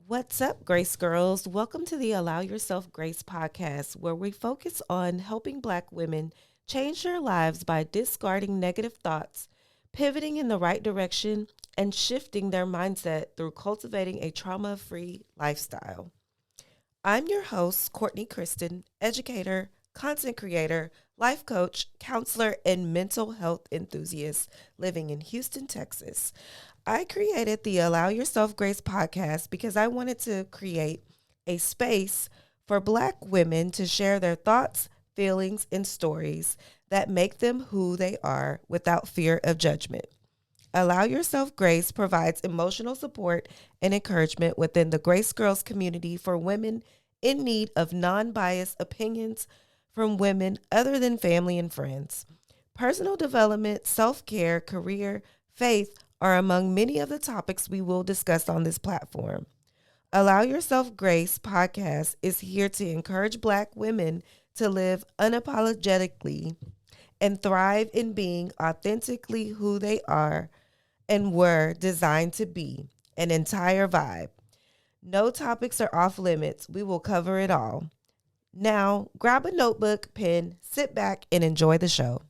What's up, Grace Girls? Welcome to the Allow Yourself Grace podcast, where we focus on helping Black women change their lives by discarding negative thoughts, pivoting in the right direction, and shifting their mindset through cultivating a trauma free lifestyle. I'm your host, Courtney Kristen, educator, content creator, life coach, counselor, and mental health enthusiast living in Houston, Texas. I created the Allow Yourself Grace podcast because I wanted to create a space for Black women to share their thoughts, feelings, and stories that make them who they are without fear of judgment. Allow Yourself Grace provides emotional support and encouragement within the Grace Girls community for women in need of non biased opinions from women other than family and friends. Personal development, self care, career, faith are among many of the topics we will discuss on this platform. Allow Yourself Grace podcast is here to encourage Black women to live unapologetically and thrive in being authentically who they are and were designed to be, an entire vibe. No topics are off limits. We will cover it all. Now, grab a notebook, pen, sit back, and enjoy the show.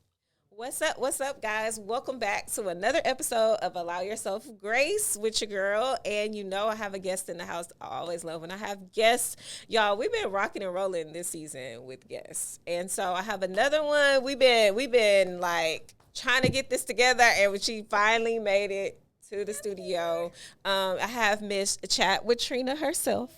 What's up, guys? Welcome back to another episode of Allow Yourself Grace with your girl. And you know I have a guest in the house I always love when I have guests. Y'all, we've been rocking and rolling this season with guests. And so I have another one. We've been like trying to get this together, and she finally made it to the studio. I have Miss Chat with Trina herself.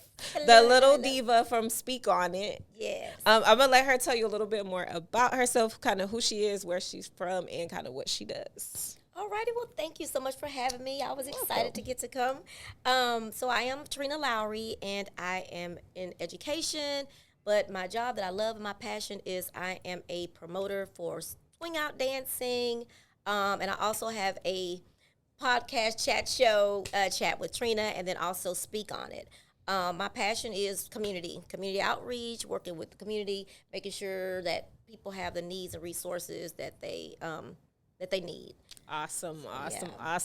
The little diva from Speak On It. Yes. I'm going to let her tell you a little bit more about herself, kind of who she is, where she's from, and kind of what she does. Alrighty, well, thank you so much for having me. I was excited to get to come. So I am Trina Lowery, and I am in education, but my job that I love and my passion is I am a promoter for swing out dancing, and I also have a podcast chat show, Chat with Trina, and then also Speak On It. My passion is community outreach, working with the community, making sure that people have the needs and resources that they need. Awesome. Yeah.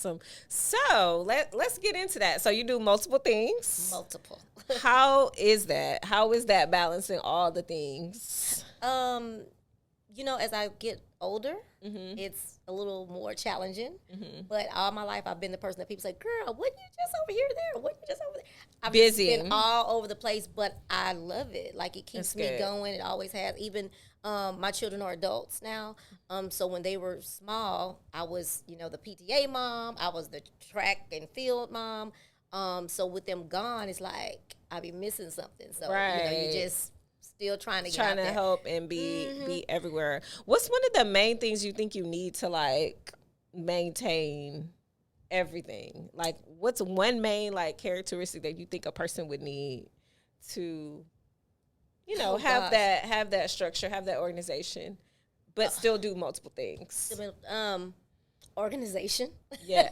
So let's get into that. So you do multiple things. Multiple. How is that? How is that balancing all the things? As I get older, it's a little more challenging. But all my life, I've been the person that people say, "Girl, wasn't you just over here there? Wasn't you just over there?" I've Busy. been all over the place, but I love it. Like, it keeps That's me good. going. It always has. Even my children are adults now. So when they were small, I was, the PTA mom. I was the track and field mom. So with them gone, it's like I be missing something. So Right. you just still trying to get Trying out to there. help and be everywhere. What's one of the main things you think you need to like maintain everything? Like, what's one main like characteristic that you think a person would need to, Oh, have gosh. that structure, have that organization, but still do multiple things? Organization. Yeah.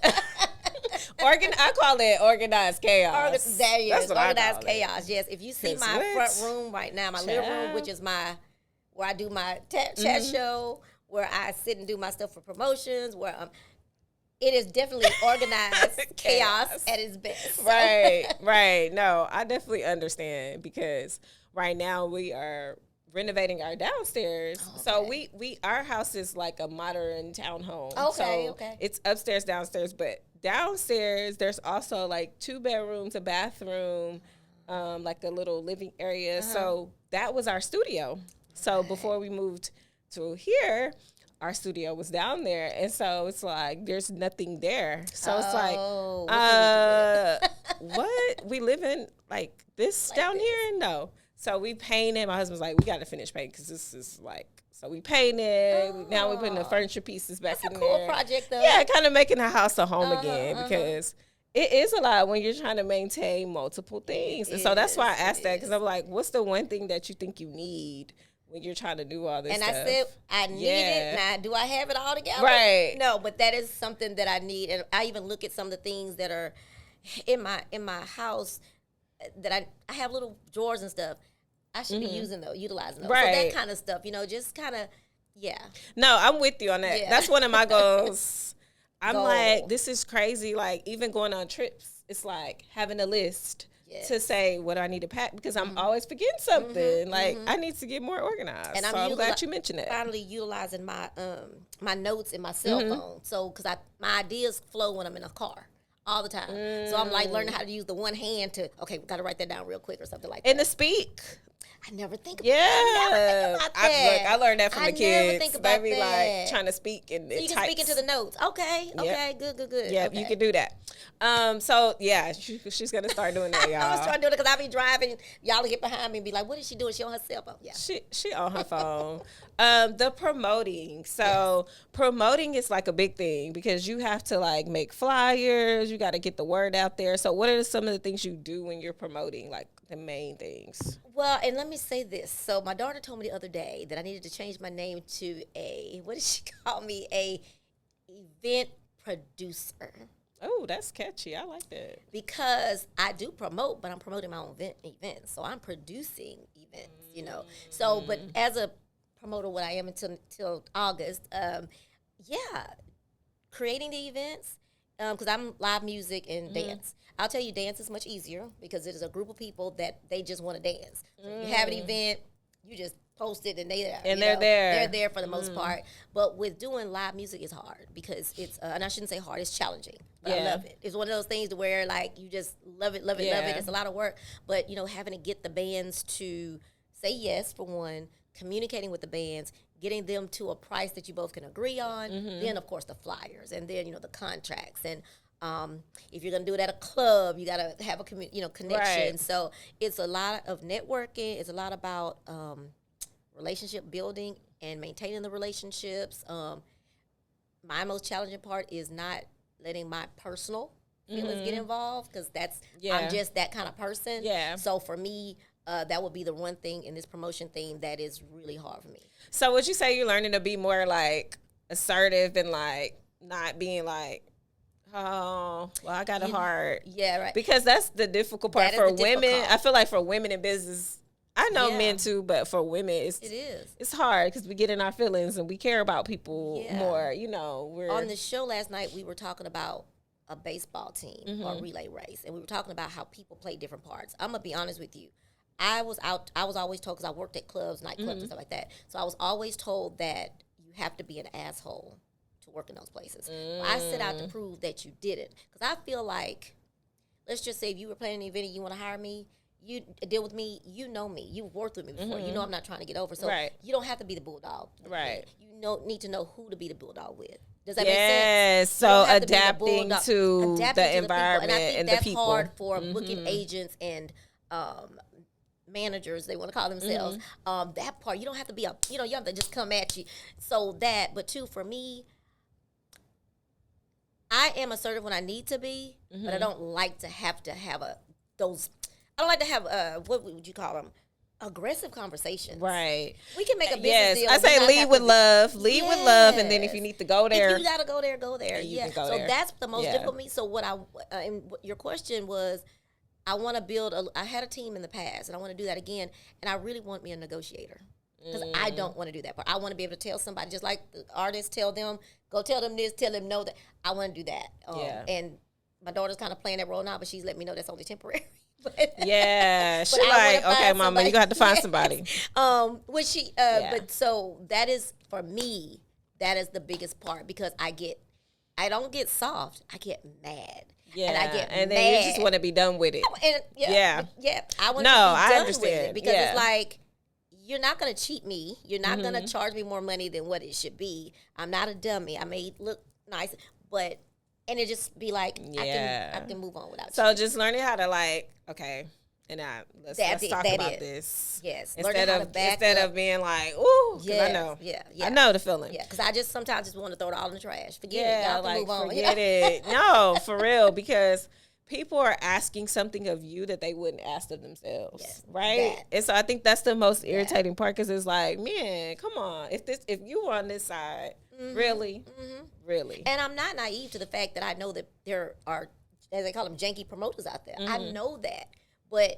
I call it organized chaos. That is That's what I organized call it. chaos. Yes, if you see 'Cause my what? front room right now, my living room, Child. which is where I do my chat show, where I sit and do my stuff for promotions, where it is definitely organized chaos at its best. So- Right. No, I definitely understand because right now we are renovating our downstairs. So we our house is like a modern townhome. Okay, so okay. It's upstairs, downstairs, but downstairs there's also like 2 bedrooms, a bathroom, like a little living area. So that was our studio. So before we moved to here, our studio was down there, and so it's like there's nothing there. So it's like, Oh, what what? We live in like this down this. here? No. So we painted. My husband's like, we got to finish painting because this is like. So we painted. Now we're putting the furniture pieces back That's in a cool there. project, though. Yeah, kind of making the house a home again because it is a lot when you're trying to maintain multiple things. And so that's why I asked that, because I'm like, what's the one thing that you think you need when you're trying to do all this And stuff? I said, I need it. Now, do I have it all together? Right. No, but that is something that I need. And I even look at some of the things that are in my house that I have little drawers and stuff. I should be utilizing those. So Right. that kind of stuff, just kind of, yeah. No, I'm with you on that. Yeah. That's one of my goals. I'm Goal. like, this is crazy. Like, even going on trips, it's like having a list to say what I need to pack because I'm always forgetting something. Like I need to get more organized. And I'm glad you mentioned it. Finally utilizing my my notes in my cell phone. So because my ideas flow when I'm in a car. All the time. So I'm like learning how to use the one hand to, okay, we got to write that down real quick or something like that. And to speak. I never think about that. I learned that from the kids. Never think about they be that. like trying to speak and so you can speak into the notes. Okay, good. Yeah, okay. you can do that. So yeah, she's gonna start doing that, y'all. I was trying to do it because I be driving. Y'all get behind me and be like, "What is she doing? She on her cell phone?" Yeah, she on her phone. The promoting. So promoting is like a big thing because you have to like make flyers. You got to get the word out there. So what are some of the things you do when you're promoting? Like the main things. Well, and let me say this. So my daughter told me the other day that I needed to change my name to what did she call me? A event producer. Oh, that's catchy. I like that. Because I do promote, but I'm promoting my own events. So I'm producing events, you know. So, but as a promoter, what I am until August, creating the events, because I'm live music and dance. I'll tell you, dance is much easier because it is a group of people that they just want to dance. So if you have an event, you just post it and they're there. They're there for the most part. But with doing live music, it's hard because it's, and I shouldn't say hard, it's challenging. But I love it. It's one of those things to where like you just love it. It's a lot of work. But, you know, having to get the bands to say yes, for one, communicating with the bands, getting them to a price that you both can agree on, then, of course, the flyers, and then, you know, the contracts. And if you're going to do it at a club, you got to have a connection. Right. So it's a lot of networking. It's a lot about relationship building and maintaining the relationships. My most challenging part is not letting my personal feelings get involved because I'm just that kind of person. Yeah. So for me, that would be the one thing in this promotion thing that is really hard for me. So would you say you're learning to be more like assertive and like not being like, oh, well, I got a heart. Yeah, right. Because that's the difficult part for women. I feel like for women in business, I know men too, but for women, it's hard because we get in our feelings and we care about people more. You know, on the show last night, we were talking about a baseball team or relay race, and we were talking about how people play different parts. I'm gonna be honest with you. I was always told, because I worked at clubs, nightclubs, and stuff like that. So I was always told that you have to be an asshole to work in those places. Well, I set out to prove that you didn't, because I feel like, let's just say if you were planning an event and you want to hire me, you deal with me, you know me, you've worked with me before, you know I'm not trying to get over. So you don't have to be the bulldog. Right. You need to know who to be the bulldog with. Does that make sense? So adapting to the environment and the people. And I think that's hard for booking agents and managers, they want to call themselves. That part, you don't have to be you have to just come at you. So that, but two, for me, I am assertive when I need to be, but I don't like to have those. I don't like to have what would you call them? Aggressive conversations. Right. We can make a business deal. I say lead with love. Lead with love, and then if you need to go there, if you gotta go there, go there. Yeah. So that's the most difficult for me. So and your question was, I want to build I had a team in the past, and I want to do that again. And I really want me a negotiator, because I don't want to do that part. I want to be able to tell somebody, just like the artists tell them, go tell them this, tell them no. That I want to do that. And my daughter's kind of playing that role now, but she's let me know that's only temporary. She like, okay, mama, you're gonna have to find somebody. But so that is, for me, that is the biggest part, because I don't get soft, I get mad. Yeah, and I get mad. Then you just want to be done with it. I want to be done with it, because it's like, you're not going to cheat me. You're not going to charge me more money than what it should be. I'm not a dummy. I may look nice, but, and it just be like, I can move on without So just learning how to like, okay, and let's talk about this. Yes. Instead of being like, ooh, because I know. Yeah. I know the feeling. Yeah, because I just sometimes just want to throw it all in the trash. Forget it. Y'all can move on. Forget it. No, for real, because people are asking something of you that they wouldn't ask of themselves, right? And so I think that's the most irritating part, because it's like, man, come on. If you were on this side, really? And I'm not naive to the fact that I know that there are, as they call them, janky promoters out there. I know that.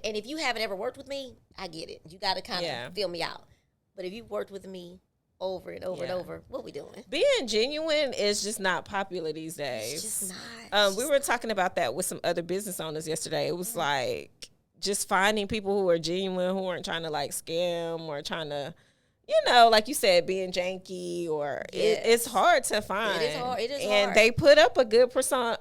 And if you haven't ever worked with me, I get it. You got to kind of feel me out. But if you've worked with me over and over and over, what we doing? Being genuine is just not popular these days. It's just not. We were talking about that with some other business owners yesterday. It was like, just finding people who are genuine, who aren't trying to like scam or trying to, you know, like you said, being janky or it's hard to find. It is hard. It is and hard. they put up a good persona.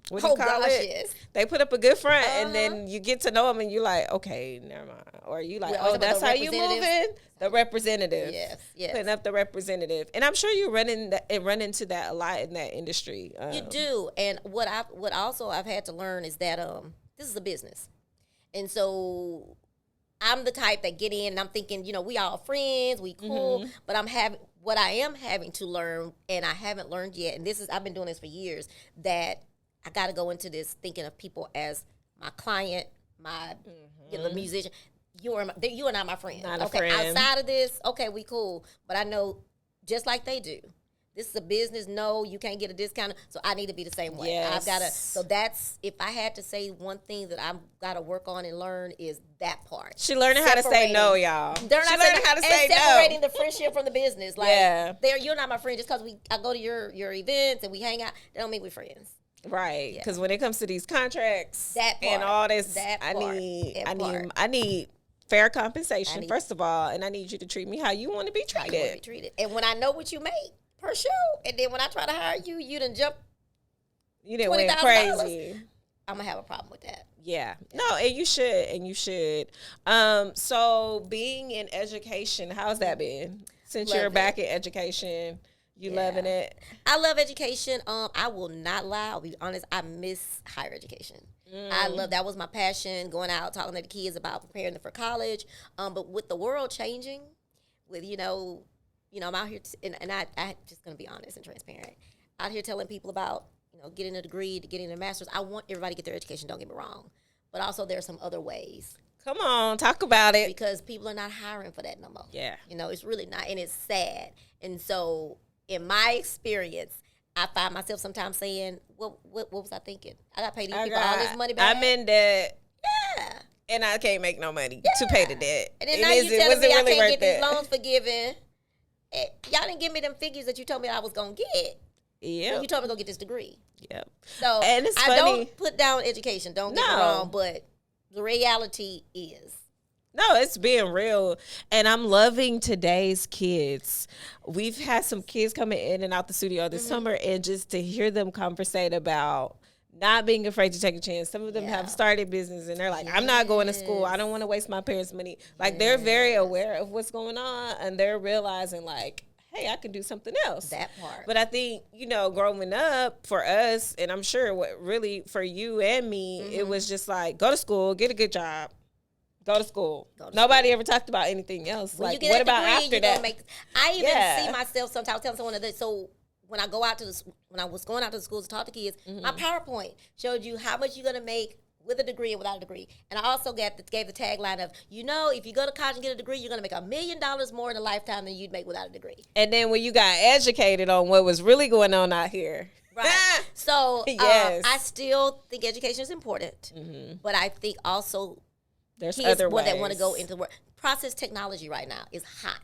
What do you call it? Yes. They put up a good front, and then you get to know them, and you're like, okay, never mind. Or you like, oh, that's how you moving. The representative. Yes. Putting up the representative, and I'm sure you run into that a lot in that industry. You do, and what I've had to learn is that this is a business, and so I'm the type that get in and I'm thinking, you know, we all friends, we cool, but what I am having to learn, and I haven't learned yet, and I've been doing this for years, that I got to go into this thinking of people as my client, my the musician. You are not my friend. Not a friend. Outside of this, okay, we cool, but I know just like they do. This is a business. No, you can't get a discount. So I need to be the same way. Yes. I've got to. So that's, if I had to say one thing that I've got to work on and learn, is that part. She learning how to say no, y'all. They're not learning how to say no. Separating the friendship from the business. Like, Yeah. You're not my friend just because I go to your events and we hang out. That don't mean we're friends. Right, because when it comes to these contracts That part, and all this, that I part, need that part. I need fair compensation first of all, and I need you to treat me how you want to be How you want to be treated. And when I know what you make per show, and then when I try to hire you, you done jump. You didn't went crazy. I'm gonna have a problem with that. Yeah. No, and you should. So being in education, how's that been? Since you're back in education, you loving it? I love education. I will not lie. I'll be honest. I miss higher education. I love, that was my passion, going out, talking to the kids about preparing them for college. But with the world changing, with, you know, I'm out here, and I just going to be honest and transparent, out here telling people about, you know, getting a degree, to getting a master's. I want everybody to get their education, don't get me wrong. But also there are some other ways. Come on, talk about it. Because people are not hiring for that no more. Yeah. You know, it's really not, and it's sad. And so, in my experience, I find myself sometimes saying, what was I thinking? I got to pay these people all this money back. I'm in debt. Yeah. And I can't make no money to pay the debt. And then now you telling me I can't get these loans forgiven. Y'all didn't give me them figures that you told me I was going to get. Yeah. You told me to go get this degree. Yep. So, and it's funny. I don't put down education. Don't get me wrong. But the reality is. No, it's being real. And I'm loving today's kids. We've had some kids coming in and out the studio this summer, and just to hear them conversate about not being afraid to take a chance. Some of them have started business, and they're like, I'm not going to school. I don't want to waste my parents' money. Like, they're very aware of what's going on, and they're realizing, like, hey, I can do something else. That part. But I think, you know, growing up for us, and I'm sure what really for you and me, it was just like, go to school, get a good job. Go to school. Nobody ever talked about anything else. When like, what about after that? I even see myself sometimes. I was telling someone that. So when I was going out to the schools to talk to kids, my PowerPoint showed you how much you're gonna make with a degree and without a degree. And I also gave the tagline of, you know, if you go to college and get a degree, you're gonna make $1 million more in a lifetime than you'd make without a degree. And then when you got educated on what was really going on out here. Right. So I still think education is important, but I think also there's kids other ways that want to go into work. Process technology right now is hot.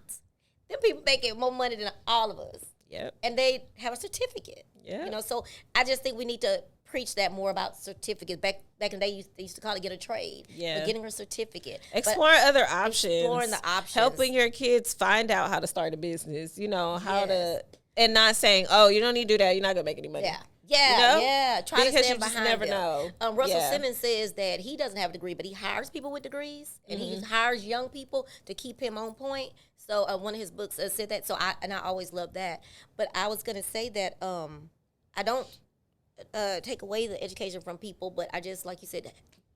Them people making more money than all of us. Yep. And they have a certificate. Yeah. You know, so I just think we need to preach that more about certificates. Back in the day, they used to call it get a trade. Yeah. But getting a certificate. Exploring other options. Exploring the options. Helping your kids find out how to start a business. You know, how to, and not saying, oh, you don't need to do that. You're not going to make any money. Yeah. Yeah, you know? Yeah. Try to stand behind never know. Russell Simmons says that he doesn't have a degree, but he hires people with degrees, and he hires young people to keep him on point. So one of his books said that. So I always love that. But I was going to say that I don't take away the education from people, but I just, like you said,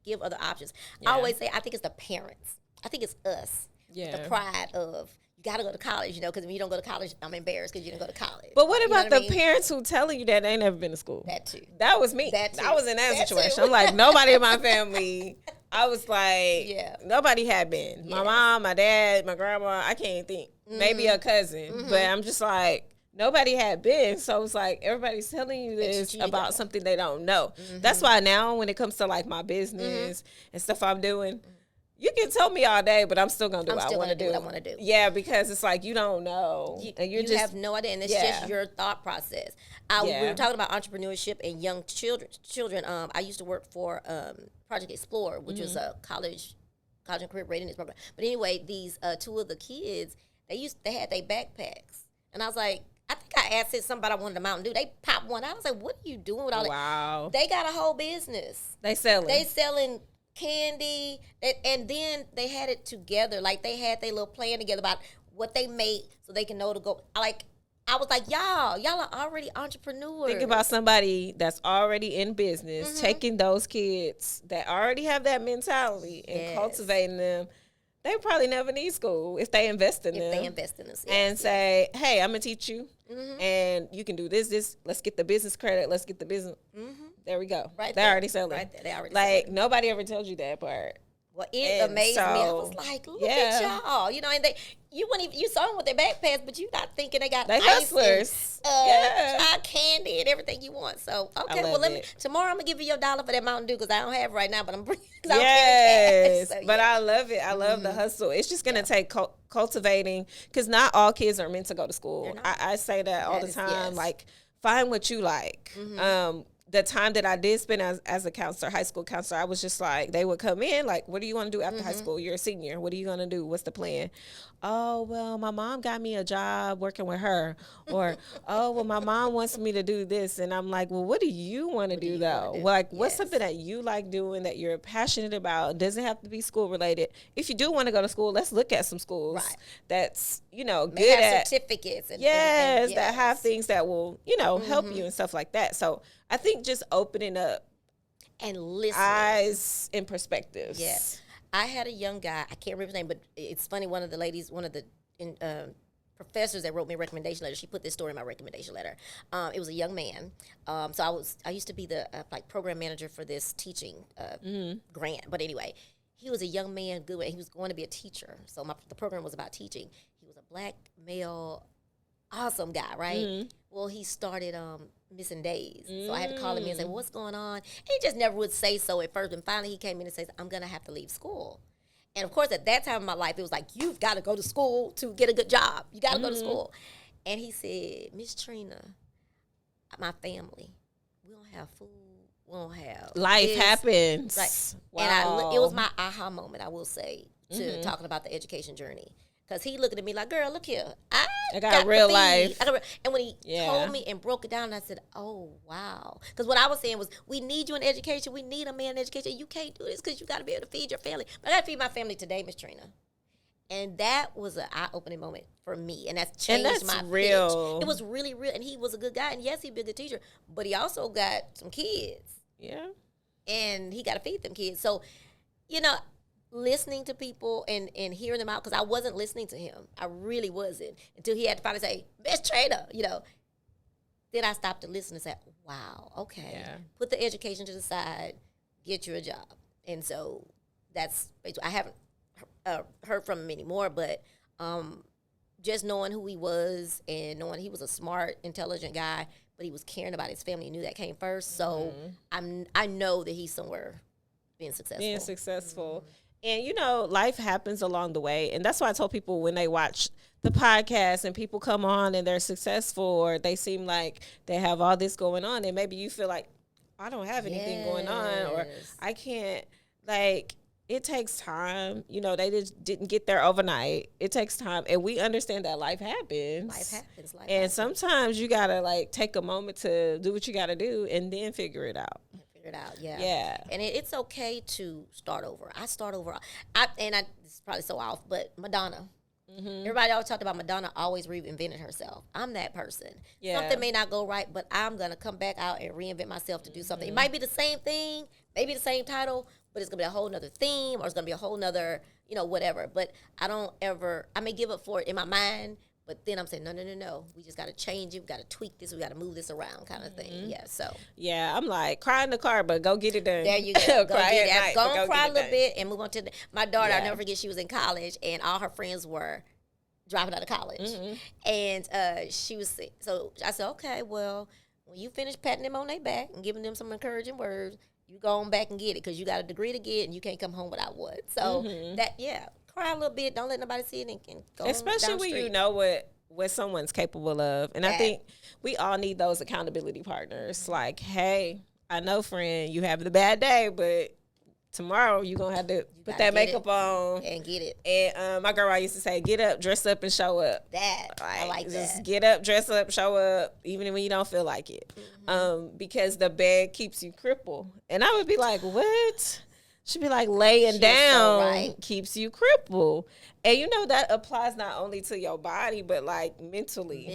give other options. I always say I think it's the parents. I think it's us. Yeah. The pride of, you got to go to college, you know, because if you don't go to college, I'm embarrassed because you didn't go to college. But what about the parents who telling you that they ain't never been to school? That too. That was me. I was in that situation. I'm like, nobody in my family. I was like, nobody had been. My mom, my dad, my grandma, I can't think. Maybe a cousin. But I'm just like, nobody had been. So it's like, everybody's telling you this about something they don't know. That's why now when it comes to like my business and stuff I'm doing, You can tell me all day, but I'm still gonna do what I want to do. What I want to do. Yeah, because it's like you don't know, and you have no idea, and it's just your thought process. We were talking about entrepreneurship and young children. I used to work for Project Explorer, which was a college and career readiness program. But anyway, these two of the kids, they had their backpacks, and I was like, I think I asked somebody I wanted a Mountain Dew. They popped one out. I was like, what are you doing with all that? Wow. They got a whole business. They selling candy, and then they had it together. Like, they had their little plan together about what they made so they can know to go. I was like, y'all are already entrepreneurs. Think about somebody that's already in business, taking those kids that already have that mentality and cultivating them. They probably never need school if they invest in them. If they invest in us. And say, hey, I'm going to teach you, and you can do this. Let's get the business credit. Let's get the business. There we go. Right They already selling. Right there. They already like, selling. nobody ever told you that part. Well, it amazed me. I was like, look at y'all. You know, and you saw them with their backpacks, but you're not thinking they got they ice hustlers. And candy and everything you want. So, okay, well, tomorrow I'm going to give you your $1 for that Mountain Dew because I don't have it right now, but I'm bringing it. Yes, so, but I love it. I love the hustle. It's just going to take cultivating, because not all kids are meant to go to school. I say that all the time. Yes. Like, find what you like. The time that I did spend as a counselor, high school counselor, I was just like, they would come in, like, what do you want to do after high school? You're a senior. What are you going to do? What's the plan? Oh, well, my mom got me a job working with her. Or, oh, well, my mom wants me to do this. And I'm like, well, what do you want to do, though? Like, what's something that you like doing, that you're passionate about? It doesn't have to be school related. If you do want to go to school, let's look at some schools that's, good at certificates. And that have things that will, help you and stuff like that. So I think just opening up and listening, eyes and perspectives. Yes. I had a young guy, I can't remember his name, but it's funny, one of the professors that wrote me a recommendation letter, she put this story in my recommendation letter. It was a young man. So I used to be the program manager for this teaching grant. But anyway, he was a young man, good. He was going to be a teacher. So the program was about teaching. He was a black male, awesome guy, right? Well, he started missing days. So I had to call him in and say, well, what's going on? And he just never would say so at first. And finally he came in and says, I'm going to have to leave school. And, of course, at that time in my life, it was like, you've got to go to school to get a good job. You got to go to school. And he said, Miss Trina, my family, we don't have food. We don't have life happens. Right. Wow. And it was my aha moment, I will say, to talking about the education journey. Because he looked at me like, girl, look here. I got real life. And when he told me and broke it down, I said, oh, wow. Because what I was saying was, we need you in education. We need a man in education. You can't do this because you got to be able to feed your family. But I got to feed my family today, Miss Trina. And that was an eye-opening moment for me. And that's changed my real. pitch. It was really real. And he was a good guy. And yes, he'd be a good teacher. But he also got some kids. Yeah. And he got to feed them kids. So, listening to people and hearing them out, because I wasn't listening to him. I really wasn't, until he had to finally say, Miss Trina, Then I stopped to listen and said, wow, okay. Yeah. Put the education to the side, get you a job. And so that's, I haven't heard from him anymore, but just knowing who he was and knowing he was a smart, intelligent guy, but he was caring about his family. He knew that came first. So I know that he's somewhere being successful. And, life happens along the way. And that's why I told people when they watch the podcast and people come on and they're successful, or they seem like they have all this going on, and maybe you feel like, I don't have anything going on, or I can't, it takes time. They just didn't get there overnight. It takes time. And we understand that life happens. And sometimes you got to, take a moment to do what you got to do and then figure it out. Yeah. And it's okay to start over. I start over. This is probably so off, but Madonna. Everybody always talked about Madonna always reinvented herself. I'm that person. Yeah. Something may not go right, but I'm going to come back out and reinvent myself to do something. It might be the same thing, maybe the same title, but it's going to be a whole nother theme, or it's going to be a whole nother, whatever. But I may give up for it in my mind, but then I'm saying, no. We just got to change it. We got to tweak this. We got to move this around, kind of thing. Yeah, so. Yeah, I'm like, cry in the car, but go get it done. There you go. Go cry a little bit and move on to my daughter. I'll never forget, she was in college, and all her friends were dropping out of college. And she was, so I said, okay, well, when you finish patting them on their back and giving them some encouraging words, you go on back and get it because you got a degree to get and you can't come home without one. So cry a little bit. Don't let nobody see it and go Especially down when the you street. know what someone's capable of. And I think we all need those accountability partners. Like, hey, I know, friend, you having a bad day, but tomorrow you're going to have to put that makeup on. And get it. And my girl, I used to say, get up, dress up, and show up. I like just that. Get up, dress up, show up, even when you don't feel like it. Because the bed keeps you crippled. And I would be like, what? She'd be like, laying down keeps you crippled. And you know that applies not only to your body, but like mentally.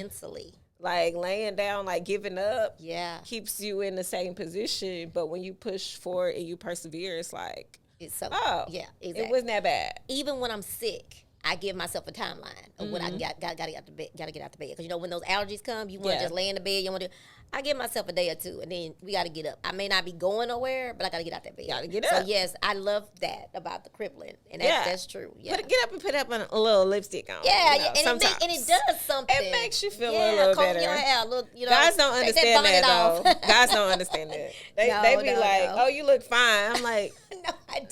Like laying down, like giving up keeps you in the same position. But when you push forward and you persevere, it's like, exactly. It wasn't that bad. Even when I'm sick, I give myself a timeline of what I gotta get out the bed. Gotta get out the bed because you know when those allergies come, you want to just lay in the bed. You want to. I give myself a day or two, and then we got to get up. I may not be going nowhere, but I got to get out that bed. Got to get up. So yes, I love that about the crippling, and that's true. Yeah. Get up and put up a little lipstick on. Yeah, you know, and it does something. It makes you feel a little better. Your hair, look, you know, guys don't understand that though. Guys don't understand that. They be like, "Oh, you look fine." I'm like,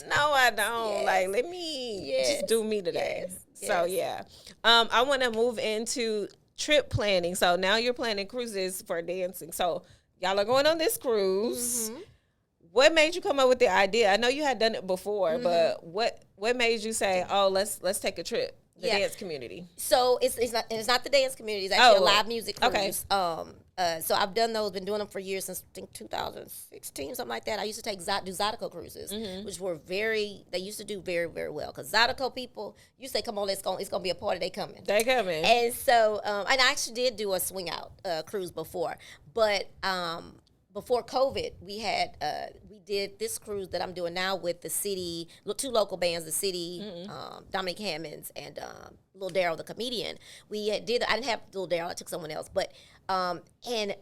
"No, I don't." Yes. Like, let me just do me today. Yes. So yeah, I want to move into trip planning. So now you're planning cruises for dancing. So y'all are going on this cruise. What made you come up with the idea? I know you had done it before, but what made you say, "Oh, let's take a trip"? The dance community. So it's not the dance community. It's actually a live music cruise. Okay. So I've done those. Been doing them for years since I think 2016, something like that. I used to do Zydeco cruises, which were they used to do very, very well. Because Zydeco people, you say, "Come on, it's gonna be a party." They coming. And so, and I actually did do a swing out cruise before, but before COVID, we did this cruise that I'm doing now with the city, two local bands, the city, Dominic Hammonds and Lil Daryl, the comedian. I didn't have Lil Daryl, I took someone else, but and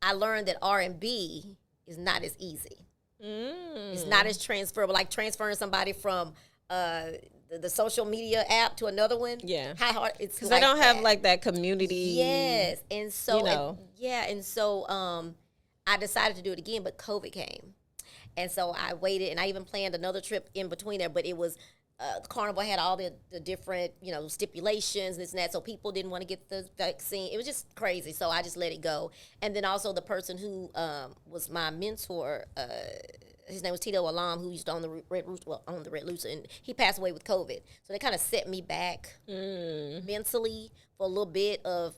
I learned that R&B is not as easy. It's not as transferable, like transferring somebody from the social media app to another one. Yeah, how hard it's because they don't have like that community. Yes, and so I decided to do it again, but COVID came. And so I waited, and I even planned another trip in between there, but it was, the Carnival had all the different, stipulations, this and that, so people didn't want to get the vaccine. It was just crazy, so I just let it go. And then also the person who was my mentor, his name was Tito Alam, who used to own the Red Rooster, and he passed away with COVID. So they kind of set me back mentally for a little bit of,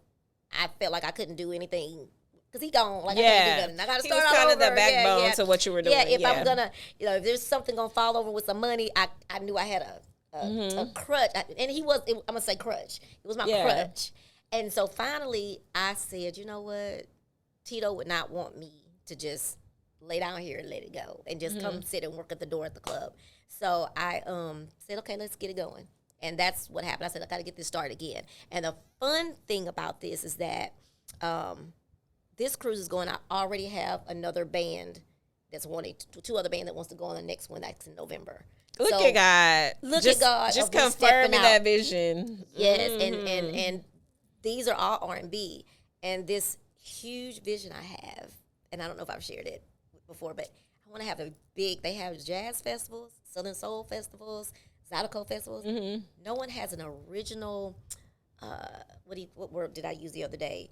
I felt like I couldn't do anything. Because he gone, like I can't do nothing. I got to start all over. He was kind of the backbone to what you were doing. Yeah, if I'm going to, if there's something going to fall over with some money, I knew I had a crutch. And I'm going to say crutch. It was my crutch. And so finally I said, you know what? Tito would not want me to just lay down here and let it go and just come sit and work at the door at the club. So I said, okay, let's get it going. And that's what happened. I said, I got to get this started again. And the fun thing about this is that this cruise is going. I already have another band that's wanting two other band that wants to go on the next one that's in November. Look at God. Look at God. Just confirming that vision. Yes, and these are all R&B, and this huge vision I have, and I don't know if I've shared it before, but I want to have they have jazz festivals, Southern Soul festivals, Zydeco festivals. No one has an original. What word did I use the other day?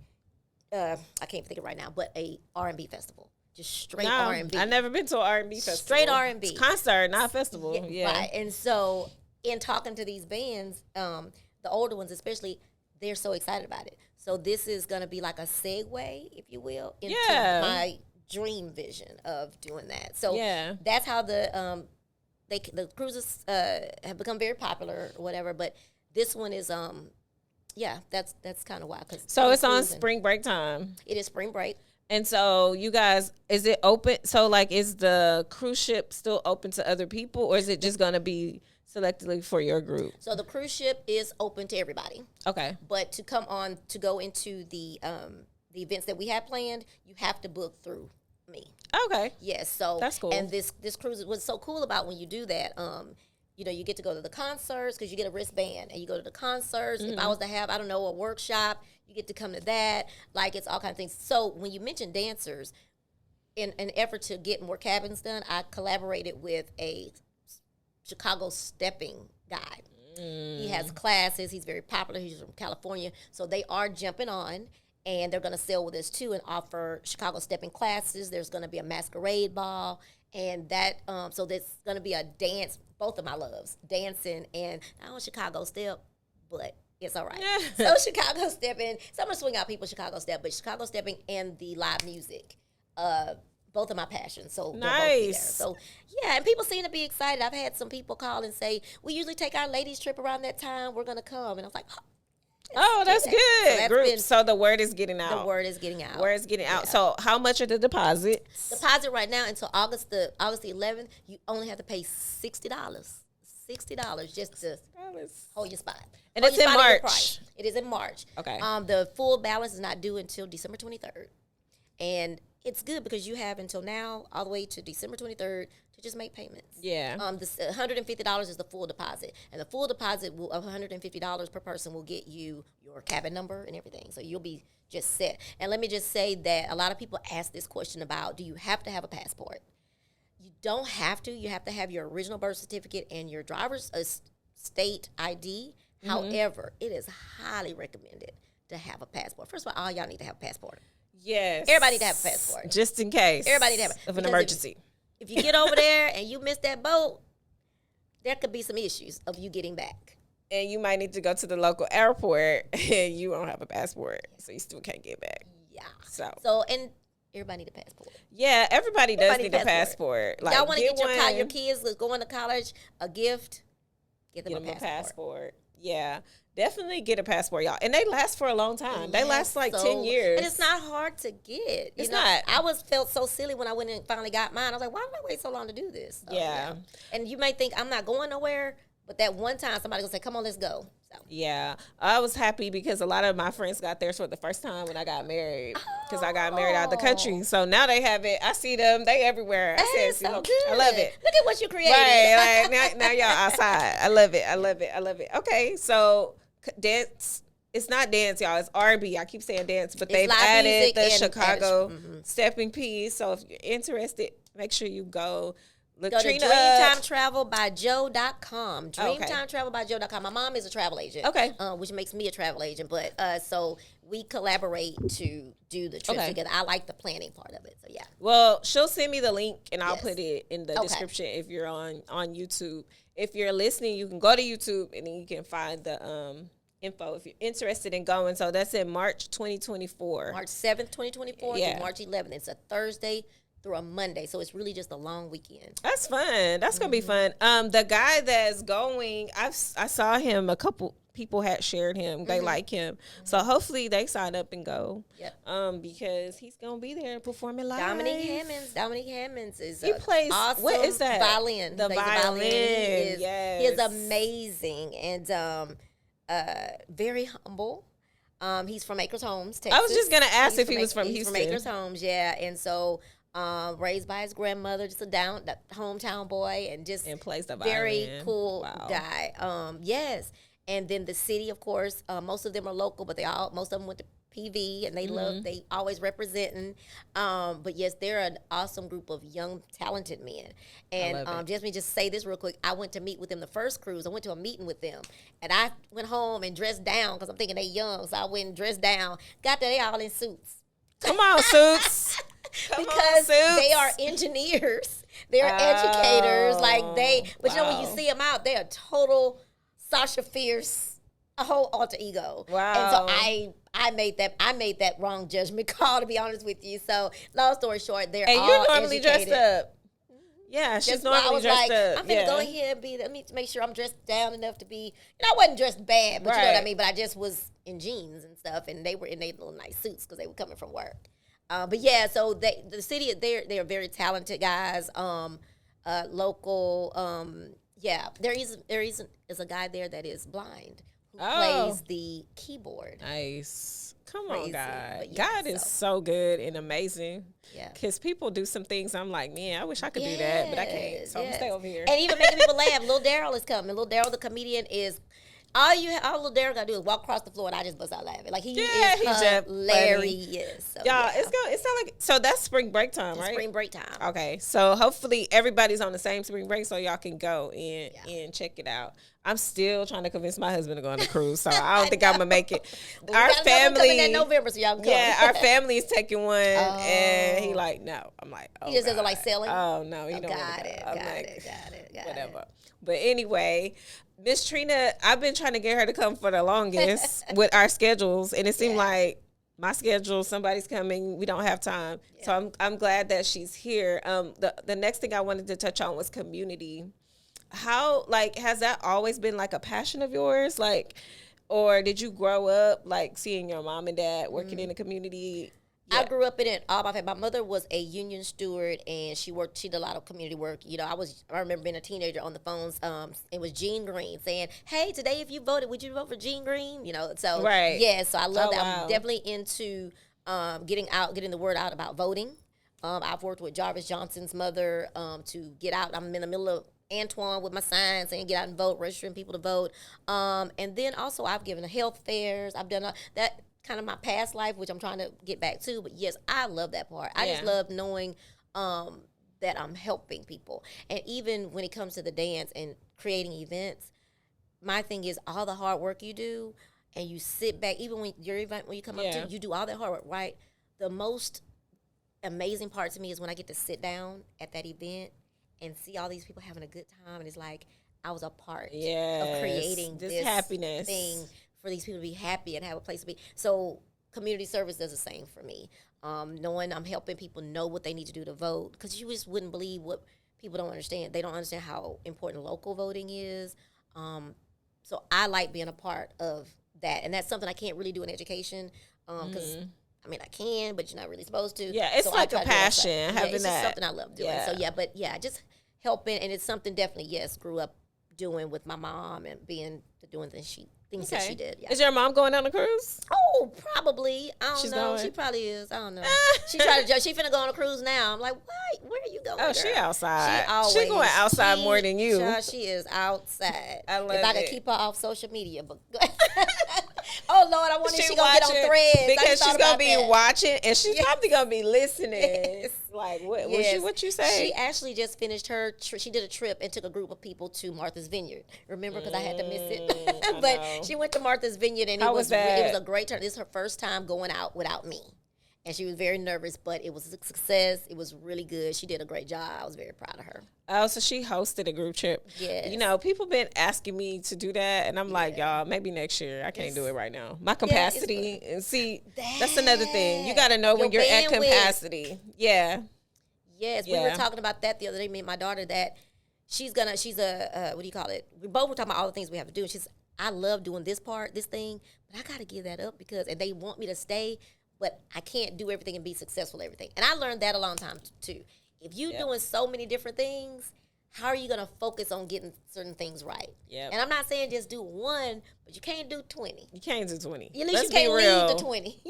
I can't think of it right now, but a R&B festival. Just straight R&B. I've never been to an R&B festival. Straight R&B. It's concert, not festival. Yeah. Right. And so in talking to these bands, the older ones especially, they're so excited about it. So this is going to be like a segue, if you will, into my dream vision of doing that. So that's how the cruises have become very popular or whatever, but this one is that's kind of why. So it's on spring break time. It is spring break. And so you guys, is it open? So like, is the cruise ship still open to other people, or is it just going to be selectively for your group? So the cruise ship is open to everybody. Okay. But to go into the events that we have planned, you have to book through me. Okay. Yes. So that's cool. And this cruise, what's so cool about when you do that, you get to go to the concerts because you get a wristband, and you go to the concerts. If I was to have, I don't know, a workshop, you get to come to that. Like, it's all kinds of things. So when you mention dancers, in an effort to get more cabins done, I collaborated with a Chicago stepping guy. He has classes. He's very popular. He's from California. So they are jumping on, and they're going to sell with us too and offer Chicago stepping classes. There's going to be a masquerade ball, and that so there's going to be a dance. Both of my loves, dancing, and I don't Chicago step, but it's all right. So Chicago stepping, so I'm going to swing out people Chicago step, but Chicago stepping and the live music, both of my passions. So they'll both be there. So yeah, and people seem to be excited. I've had some people call and say, we usually take our ladies trip around that time. We're going to come. And I was like, that's good. So the word is getting out. The word is getting out. Word is getting out. So how much are the deposits? Deposit right now until August the 11th, you only have to pay $60. $60 just to hold your spot. And it's in March. It is in March. Okay. The full balance is not due until December 23rd. And it's good because you have until now, all the way to December 23rd, to just make payments. Yeah. The $150 is the full deposit. And the full deposit of $150 per person will get you your cabin number and everything. So you'll be just set. And let me just say that a lot of people ask this question about, do you have to have a passport? You don't have to. You have to have your original birth certificate and your driver's state ID. Mm-hmm. However, it is highly recommended to have a passport. First of all y'all need to have a passport. Yes. Everybody need to have a passport. Just in case. Everybody need to have it. Of an emergency. If you get over there and you miss that boat, there could be some issues of you getting back. And you might need to go to the local airport and you don't have a passport. So you still can't get back. Yeah. So and everybody need a passport. Yeah, everybody does need a passport. Like, y'all want to get your kids going to college a gift, get them a passport. Yeah. Definitely get a passport, y'all. And they last for a long time. They last like 10 years. And it's not hard to get. It's not. I felt so silly when I went and finally got mine. I was like, why did I wait so long to do this? Yeah. And you may think I'm not going nowhere, but that one time somebody going to say, come on, let's go. So. Yeah. I was happy because a lot of my friends got theirs for the first time when I got married. Because I got married out the country. So now they have it. I see them. They everywhere. I said, so good. I love it. Look at what you created. Right. Like, now y'all outside. I love it. Okay. So dance. It's not dance, y'all. It's R&B. I keep saying dance, but they've added the Chicago stepping piece. So if you're interested, make sure you go. Go to dreamtimetravelbyjoe.com. Dreamtimetravelbyjoe.com. My mom is a travel agent. Okay. Which makes me a travel agent. But so we collaborate to do the trip together. I like the planning part of it. So yeah. Well, she'll send me the link and I'll put it in the description if you're on YouTube. If you're listening, you can go to YouTube and then you can find the info if you're interested in going. So that's in March 2024. March 7th, 2024 to March 11th. It's a Thursday through a Monday, so it's really just a long weekend. That's fun. That's gonna be fun. The guy that's going, I saw him. A couple people had shared him. They like him, so hopefully they sign up and go. Yep. Because he's gonna be there performing live. Dominique Hammonds is he plays awesome. What is that? Violin. The violin. He is amazing and very humble. He's from Acres Homes, Texas. I was just gonna ask if he was from Houston. From Acres Homes, yeah, and so. Raised by his grandmother, just a hometown boy, and plays the violin. Very cool guy. Yes, and then the city, of course. Most of them are local, but most of them went to PV, and they always representing. But yes, they're an awesome group of young, talented men. And let me just say this real quick. I went to meet with them the first cruise. I went to a meeting with them, and I went home and dressed down because I'm thinking they young, so I went and dressed down. Got there, they all in suits. Come on, suits. Because they are engineers, they are educators, but you know when you see them out, they are total Sasha Fierce, a whole alter ego. Wow. And so I made that wrong judgment call, to be honest with you. So long story short, they're all you're normally educated. Dressed up. Yeah, she's normally dressed up. I'm gonna go ahead and let me make sure I'm dressed down enough to be. I wasn't dressed bad, but you know what I mean. But I just was in jeans and stuff, and they were in their little nice suits because they were coming from work. But yeah, so the city, they are very talented guys. Local, there is a guy there that is blind who plays the keyboard. Nice. Come on, God. God is so good and amazing. Yeah. Because people do some things, I'm like, man, I wish I could do that, but I can't. So I'm going to stay over here. And even making people laugh. Lil Daryl is coming. Lil Daryl, the comedian, is All little Darren gotta do is walk across the floor, and I just bust out laughing. Like he's just hilarious. So, Y'all, it's not like so. That's spring break time, right? Spring break time. Okay, so hopefully everybody's on the same spring break, so y'all can go and check it out. I'm still trying to convince my husband to go on a cruise, so I don't think I'm gonna make it. Our family in November, so y'all can come. Yeah, our family is taking one, and he like no. I'm like, oh, he just doesn't like sailing. Oh no, he don't. Got it. Whatever. But anyway, Miss Trina, I've been trying to get her to come for the longest with our schedules, and it seemed like my schedule, somebody's coming, we don't have time. Yeah. So I'm glad that she's here. The next thing I wanted to touch on was community. How, like, has that always been like a passion of yours? Like, or did you grow up like seeing your mom and dad working in the community? Yeah. I grew up in it. My mother was a union steward, and she did a lot of community work. You know, I remember being a teenager on the phones. It was Jean Green saying, "Hey, today if you voted, would you vote for Jean Green?" You know, so right. Yeah, so I love that. Wow. I'm definitely into getting the word out about voting. I've worked with Jarvis Johnson's mother to get out. I'm in the middle of Antoine with my sign saying get out and vote, registering people to vote. And then also I've given health fairs. I've done that. Kind of my past life, which I'm trying to get back to. But yes, I love that part. I just love knowing that I'm helping people. And even when it comes to the dance and creating events, my thing is all the hard work you do, and you sit back, even when your event, when you come up to, you do all that hard work, right? The most amazing part to me is when I get to sit down at that event and see all these people having a good time, and it's like I was a part of creating this happiness thing for these people to be happy and have a place to be. So community service does the same for me. Knowing I'm helping people know what they need to do to vote, because you just wouldn't believe what people don't understand. They don't understand how important local voting is. So I like being a part of that, and that's something I can't really do in education because I mean I can, but you're not really supposed to. Yeah, it's so like a passion having it's that. Just something I love doing. So just helping, and it's something definitely grew up doing with my mom and doing things that she did. Yeah. Is your mom going on a cruise? Oh, probably. I don't know. Going? She probably is. I don't know. She finna go on a cruise now. I'm like, what? Where are you going? Oh, girl? she outside. She's going outside more than you. She is outside. I love if I could keep her off social media, but oh Lord, I wonder if she's gonna get on Threads because she's gonna be watching, and she's probably gonna be listening. Yes. Like what you say? She actually just finished she did a trip and took a group of people to Martha's Vineyard. Remember, because I had to miss it. But she went to Martha's Vineyard, and it was a great turn. This is her first time going out without me. And she was very nervous, but it was a success. It was really good. She did a great job. I was very proud of her. Oh, so she hosted a group trip. Yes. You know, people been asking me to do that, and I'm like, y'all, maybe next year. I can't do it right now. My capacity, and see, that's another thing. You got to know when you're at capacity. Yeah. Yes, we were talking about that the other day, me and my daughter, that she's a, what do you call it? We both were talking about all the things we have to do. And she's, I love doing this thing, but I got to give that up and they want me to stay, but I can't do everything and be successful at everything. And I learned that a long time too. If you're doing so many different things, how are you going to focus on getting certain things right? And I'm not saying just do one, but you can't do 20. You can't do 20. At least you can't lead the 20,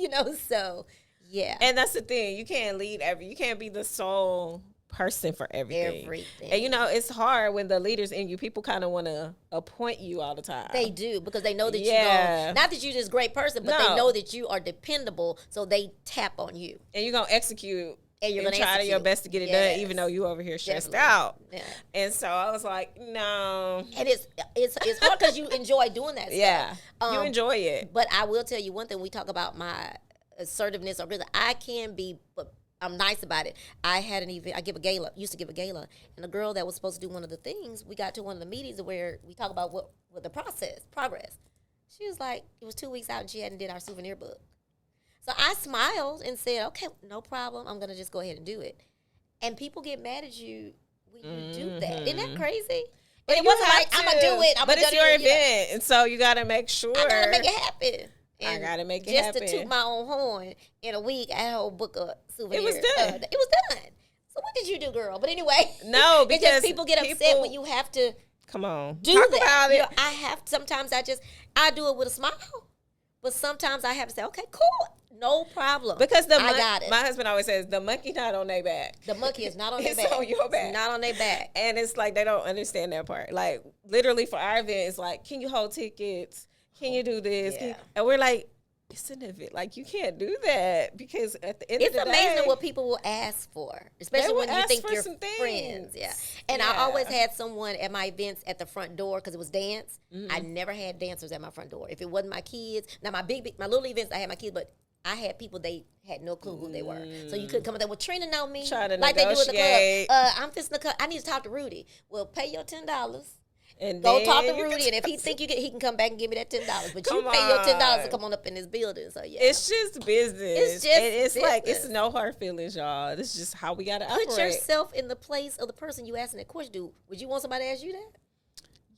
so yeah. And that's the thing. You can't lead you can't be the sole person for everything. And it's hard when the leader's in you. People kind of want to appoint you all the time. They do, because they know that not that you're this great person, but they know that you are dependable, so they tap on you. And you're going to execute. And you're going to try your best to get it done, even though you over here stressed out. Yeah. And so I was like, no. And it's hard because you enjoy doing that stuff. Yeah, you enjoy it. But I will tell you one thing. We talk about my assertiveness or really, I can be, but I'm nice about it. I had an event. Used to give a gala, and the girl that was supposed to do one of the things, we got to one of the meetings where we talk about what the progress. She was like, it was 2 weeks out, and she hadn't did our souvenir book. So I smiled and said, okay, no problem. I'm going to just go ahead and do it. And people get mad at you when you do that. Isn't that crazy? But it wasn't like, I'm going to do it. But it's your event, and so you got to make sure. I got to make it happen. And I got to make it happen. Just to toot my own horn, in a week, I had a whole book of souvenirs. It was done. It was done. So what did you do, girl? But anyway. No, because just people get upset when you have to. Come on. Do Talk that. about it. Sometimes I do it with a smile. But sometimes I have to say, okay, cool. No problem. Because I got it. My husband always says the monkey not on their back. The monkey is not on their back. It's on your back. It's not on their back. And it's like they don't understand that part. Like literally for our event, it's like, can you hold tickets? Can you do this? Yeah. And we're like, it's an event. Like you can't do that because at the end of the day, it's amazing what people will ask for, especially when you think you're friends. Yeah. And I always had someone at my events at the front door because it was dance. I never had dancers at my front door. If it wasn't my kids, now my little events, I had my kids, but I had people, they had no clue who they were. So you couldn't come up there, well, Trina know me. Like they do at the club. I'm fixing the club. I need to talk to Rudy. Well, pay your $10. And go talk to Rudy, and if he think he can come back and give me that $10. But you pay your $10 to come on up in this building. So yeah, it's just business. It's like it's no hard feelings, y'all. This is just how we gotta operate. Put yourself in the place of the person you asking that question. Would you want somebody to ask you that?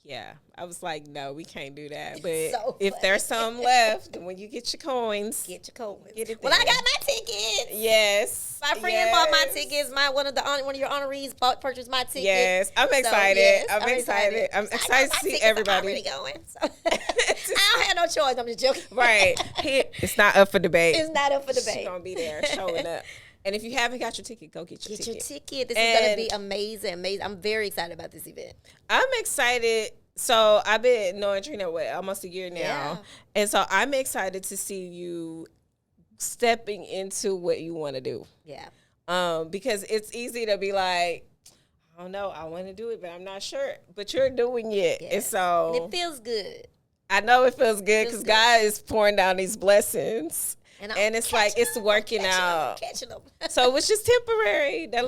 Yeah, I was like, no, we can't do that. But so if there's some left, when you get your coins, get your coins. Get it well, I got my tickets. Yes, my friend bought my tickets. One of your honorees purchased my tickets. Yes, I'm excited. So, yes, I'm excited. I'm excited to see everybody. I'm already going. So. I don't have no choice. I'm just joking. Right. It's not up for debate. It's not up for debate. She's gonna be there showing up. And if you haven't got your ticket, go get your ticket. Get your ticket. This is going to be amazing. I'm very excited about this event. I'm excited. So I've been knowing Trina almost a year now. Yeah. And so I'm excited to see you stepping into what you want to do. Yeah. Because it's easy to be like, I don't know, I want to do it, but I'm not sure. But you're doing it. Yes. And so. And it feels good. I know it feels good because God is pouring down these blessings. And it's like it's working out. Catching them. So it's just temporary. The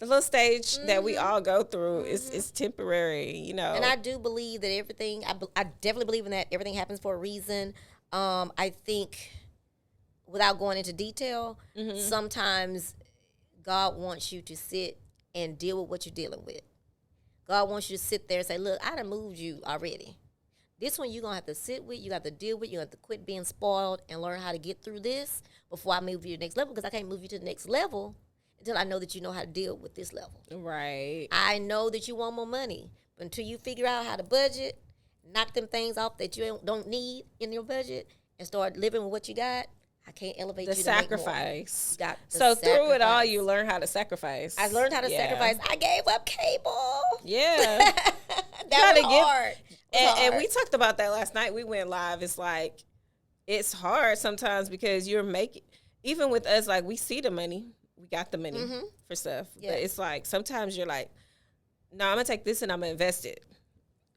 little stage that we all go through is temporary, you know. And I do believe that everything. I definitely believe in that. Everything happens for a reason. I think, without going into detail, sometimes God wants you to sit and deal with what you're dealing with. God wants you to sit there and say, "Look, I done moved you already. This one you're going to have to sit with, you got to deal with, you have to quit being spoiled and learn how to get through this before I move you to the next level, because I can't move you to the next level until I know that you know how to deal with this level." Right. I know that you want more money, but until you figure out how to budget, knock them things off that you don't need in your budget and start living with what you got, I can't elevate you to sacrifice. Make more. So through it all, you learn how to sacrifice. I learned how to sacrifice. I gave up cable. Yeah. That was hard. And we talked about that last night. We went live. It's like, it's hard sometimes because you're making, even with us, like we see the money. We got the money for stuff. Yeah. But it's like, sometimes you're like, no, I'm going to take this and I'm going to invest it.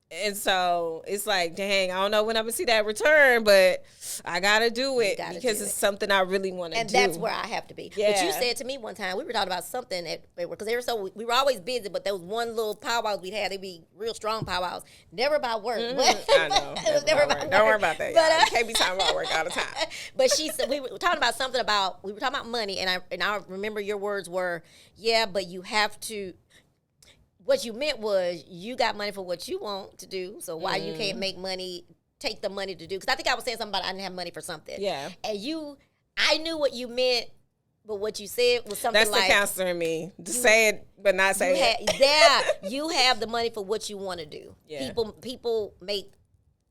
And so it's like, dang, I don't know when I'm going to see that return, but I got to do it because it's something I really want to do. And that's where I have to be. Yeah. But you said to me one time, we were talking about something because we were always busy, but there was one little powwows we'd had. They'd be real strong powwows. Never about work. I know. It was never about work. Don't worry about that. But, you can't be talking about work all the time. But she said, we were talking about we were talking about money, and I remember your words were, yeah, but you have to. What you meant was you got money for what you want to do, so why you can't make money, take the money to do? Because I think I was saying something about I didn't have money for something. Yeah. And I knew what you meant, but what you said was something like... That's the counselor in me. To say it, but not say it. You have the money for what you want to do. Yeah. People make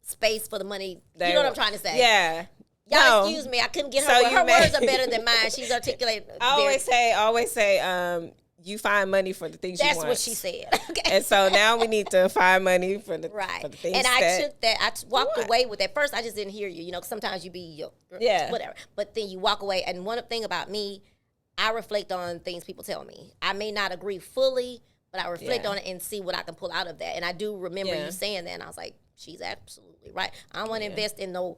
space for the money. You know what I'm trying to say? Yeah. Y'all excuse me. I couldn't get her. Her words are better than mine. She's articulated. I always say, you find money for the things you want. That's what she said. Okay. And so now we need to find money for the, for the things and I took that. I walked away with that. First, I just didn't hear you. You know, sometimes you be, whatever. But then you walk away. And one thing about me, I reflect on things people tell me. I may not agree fully, but I reflect on it and see what I can pull out of that. And I do remember you saying that. And I was like, she's absolutely right. I don't want to invest in no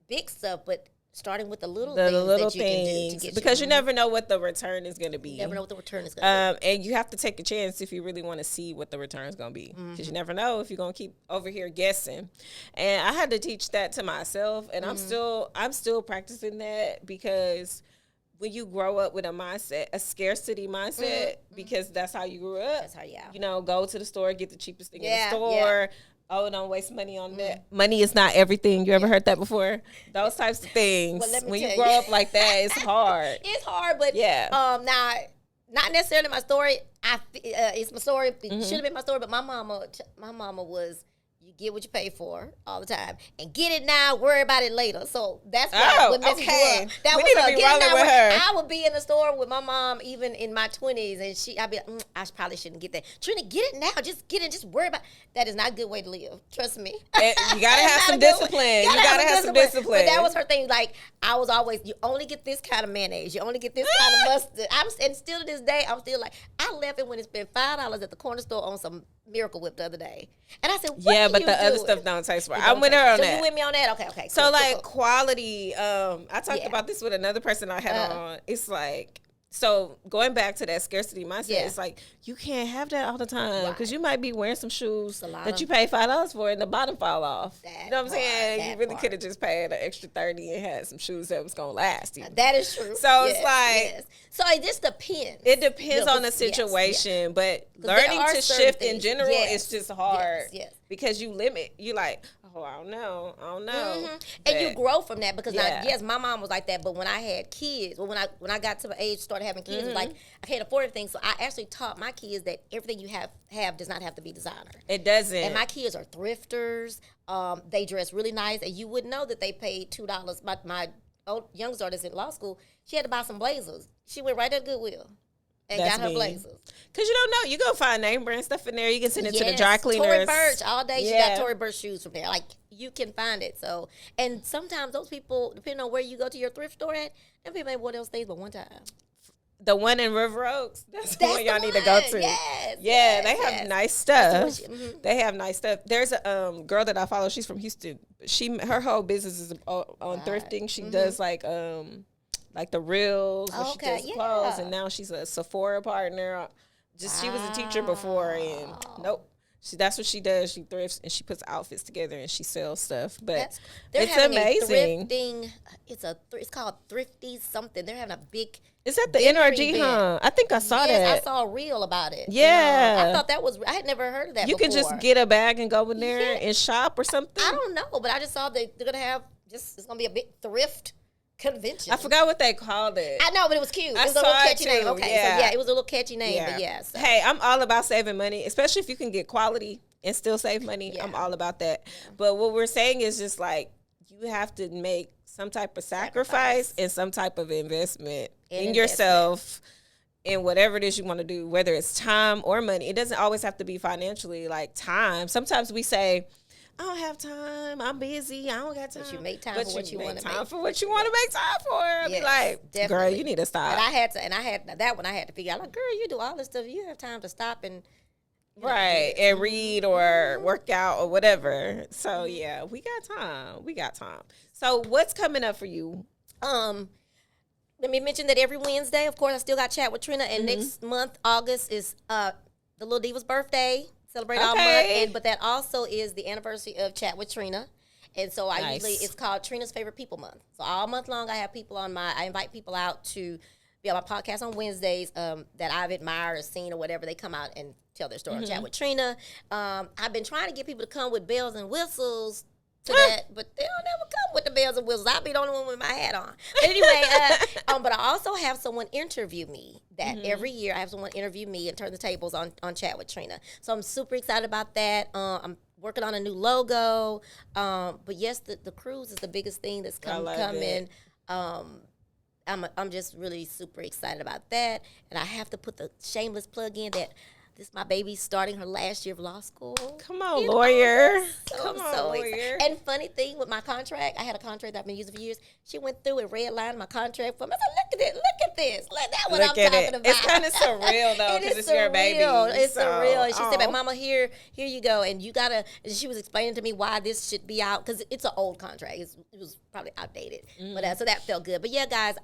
big stuff, but starting with the little things that you can do to get because you never know what the return is going to be. You never know what the return is going to be. And you have to take a chance if you really want to see what the return is going to be. Because you never know if you're going to keep over here guessing. And I had to teach that to myself. And I'm still practicing that because when you grow up with a scarcity mindset, because that's how you grew up. That's how, you know, go to the store, get the cheapest thing in the store. Oh, don't waste money on that. Money is not everything. You ever heard that before? Those types of things. Well, when you grow up like that, it's hard. It's hard, but now, not necessarily my story. It's my story. It should have been my story, but my mama was, You get what you pay for all the time, and get it now. Worry about it later. So that's what messes you up. That we was need to her. be rolling with her. I would be in the store with my mom, even in my 20s, and I'd be like, I probably shouldn't get that. Trina, get it now. Just get it. Just worry about. That is not a good way to live. Trust me. You gotta have some discipline. You gotta have some discipline. But that was her thing. Like I was always, you only get this kind of mayonnaise. You only get this kind of mustard. And still to this day, I'm still like, I left it when it spent $5 at the corner store on some Miracle Whip the other day, and I said, what but the other stuff don't taste right. I'm with her on that. So you with me on that? Okay. So cool, like cool. quality. I talked about this with another person I had on. It's like. So going back to that scarcity mindset, it's like you can't have that all the time because you might be wearing some shoes that you pay $5 for and the bottom fall off. You know what I'm saying? You really could have just paid an extra $30 and had some shoes that was gonna last you. That is true. So it's like so it just depends. It depends on the situation, but learning to shift in general is just hard because you limit. You like. Oh, I don't know. Mm-hmm. And you grow from that because yes, my mom was like that. But when I had kids, when I got to the age started having kids, it was like I can't afford everything. So I actually taught my kids that everything you have does not have to be designer. It doesn't. And my kids are thrifters. They dress really nice, and you wouldn't know that they paid $2. My youngest daughter's in law school. She had to buy some blazers. She went right at Goodwill. And got her blazers. Because you don't know. You go find name brand stuff in there. You can send it to the dry cleaners. Tory Burch. All day she got Tory Burch shoes from there. Like, you can find it. So, and sometimes those people, depending on where you go to your thrift store at, them people ain't wore those things but one time. The one in River Oaks. That's the one y'all need to go to. They have nice stuff. They have nice stuff. There's a girl that I follow. She's from Houston. Her whole business is on thrifting. She does like the reels, she does clothes, and now she's a Sephora partner. She was a teacher before, and that's what she does. She thrifts and she puts outfits together and she sells stuff. But it's amazing. Thrifting, it's called Thrifty something. They're having a big. Is that the NRG, huh? I think I saw that. I saw a reel about it. Yeah, I thought that was. I had never heard of that. You before. can just get a bag and go in there and shop or something. I don't know, but I just saw they're gonna have it's gonna be a big thrift convention. I forgot what they called it. I know, but it was cute. It was a little catchy name. Okay, so it was a little catchy name, but so. Hey, I'm all about saving money, especially if you can get quality and still save money. I'm all about that. But what we're saying is just like you have to make some type of sacrifice and some type of investment in yourself in whatever it is you want to do, whether it's time or money. It doesn't always have to be financially, like time. Sometimes we say, I don't have time. I'm busy. I don't got time. But you make time for what you want to make. Time for what you want to make time for. I'd be like, definitely. Girl, you need to stop. And I had that one. I had to figure out, like, girl, you do all this stuff. You have time to stop and and read or work out or whatever. So yeah, we got time. So what's coming up for you? Let me mention that every Wednesday, of course, I still got Chat with Trina, and next month, August, is the Little Diva's birthday. Celebrate all month, but that also is the anniversary of Chat with Trina, and so it's called Trina's Favorite People Month. So all month long, I invite people out to be on my podcast on Wednesdays that I've admired or seen or whatever. They come out and tell their story on Chat with Trina. I've been trying to get people to come with bells and whistles to that, but they don't ever come with the bells and whistles. I'll be the only one with my hat on. But anyway, but I also have someone interview me that every year. I have someone interview me and turn the tables on Chat with Trina. So I'm super excited about that. I'm working on a new logo. But yes, the cruise is the biggest thing that's coming. I'm just really super excited about that. And I have to put the shameless plug in that this my baby's starting her last year of law school. Come on, lawyer. Lawyer. And funny thing with my contract, I had a contract that I've been using for years. She went through and redlined my contract for me. I said, look at this. That's what I'm talking about. It's kind of surreal, though, because it's your baby. It's surreal. And she said, but Mama, here you go. And you got to, she was explaining to me why this should be out, because it's an old contract. It was probably outdated. But so that felt good. But yeah, guys,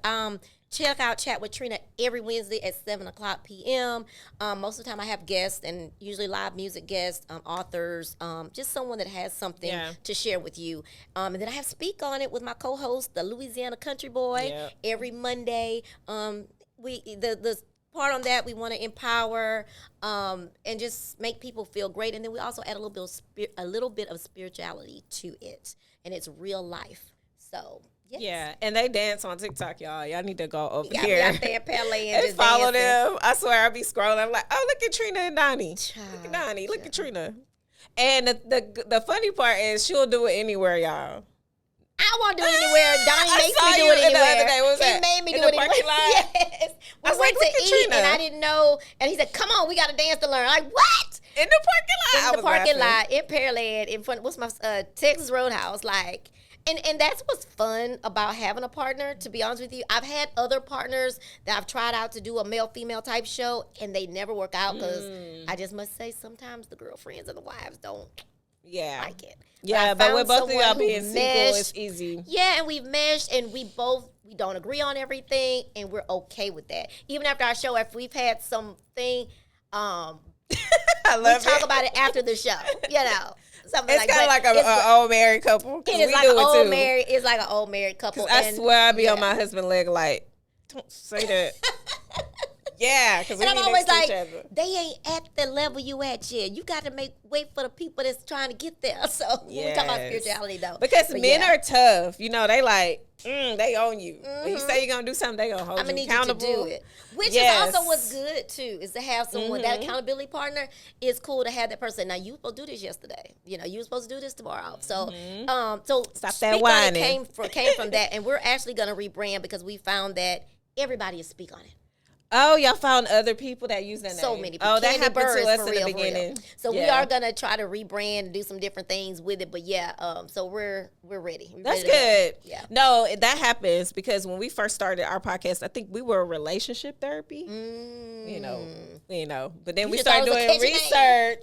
check out Chat with Trina every Wednesday at 7:00 p.m. Most of the time I have guests, and usually live music guests, authors, just someone that has something to share with you. And then I have Speak On It with my co-host, the Louisiana Country Boy, every Monday. The part on that, we want to empower and just make people feel great. And then we also add a little bit of spirituality to it, and it's real life. So. Yes. Yeah, and they dance on TikTok, y'all. Y'all need to go over here. Yeah, out there parlaying and just follow dancing. Them. I swear, I be scrolling. I'm like, oh, look at Trina and Donnie. Look at Donnie. Look at Trina. And the funny part is she'll do it anywhere, y'all. I won't do it anywhere. Donnie makes saw me do you it the anywhere. other day. What was He that? made me In do the it anywhere. parking lot? Yes. We I was went like, to look at eat, Trina. and I didn't know. And he said, "Come on, we got to dance to learn." I'm like, what? In the parking lot. In the parking lot in Pearland, in front. What's my Texas Roadhouse? Like, and that's what's fun about having a partner. To be honest with you, I've had other partners that I've tried out to do a male female type show, and they never work out because I just must say sometimes the girlfriends and the wives don't like it. Yeah, but with both of y'all being single, it's easy. Yeah, and we've meshed, and we don't agree on everything, and we're okay with that. Even after our show, after we've had something, I love we talk about it after the show. You know, something it's kind of like an old married couple. It is like an old married. It's like an old married couple. I swear I be on my husband's leg like, don't say that. Yeah, because I'm always like, they ain't at the level you at yet. You got to wait for the people that's trying to get there. So we talk about spirituality though, because men are tough. You know, they like they own you. When you say you're gonna do something, they gonna hold you accountable. You to do it. Which is also what's good too, is to have someone that accountability partner is cool to have that person. Now you were supposed to do this yesterday. You know, you were supposed to do this tomorrow. So so stop that whining. Came from that, and we're actually gonna rebrand because we found that everybody is speak on it. Oh, y'all found other people that use that name. So many people. Oh, that happened Birds, to us in real, the beginning. So we are gonna try to rebrand and do some different things with it. But yeah, so we're ready. That's good. Yeah. No, that happens because when we first started our podcast, I think we were relationship therapy. You know. But then we started doing research.